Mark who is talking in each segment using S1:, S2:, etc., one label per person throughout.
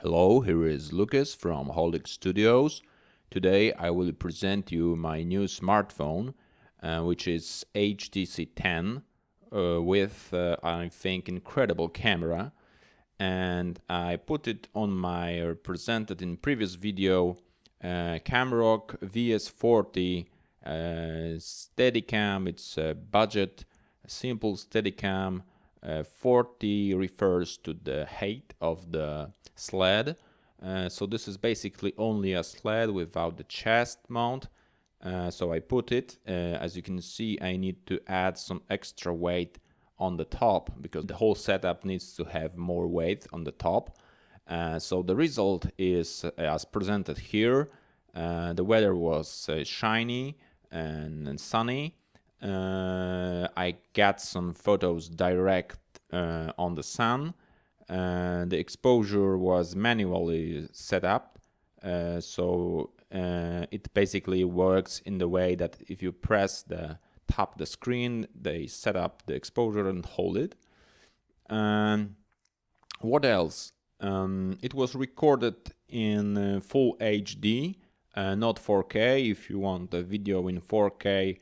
S1: Hello, here is Lucas from Holdix Studios. Today I will present you my new smartphone, which is HTC 10 with, I think, incredible camera. And I put it on my presented in previous video Camrock VS-40 Steadicam. It's a budget, simple Steadicam. 40 refers to the height of the sled. So this is basically only a sled without the chest mount. So I put it, as you can see, I need to add some extra weight on the top because the whole setup needs to have more weight on the top. So the result is as presented here. The weather was shiny and sunny. I got some photos direct on the sun. The exposure was manually set up, so it basically works in the way that if you press the tap the screen, they set up the exposure and hold it. What else? It was recorded in full HD, not 4K. If you want the video in 4K,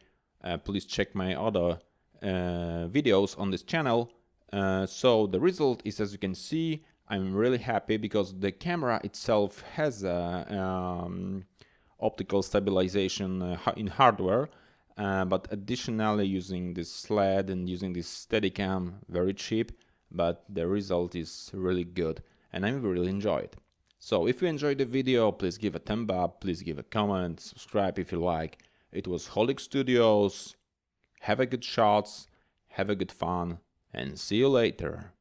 S1: please check my other videos on this channel. So the result is, as you can see, I'm really happy because the camera itself has a optical stabilization in hardware, but additionally using this sled and using this Steadicam, very cheap, but the result is really good and I really enjoy it. So if you enjoyed the video, please give a thumb up, please give a comment, subscribe if you like. It was Holdix Studios. Have a good shots, have a good fun, and see you later.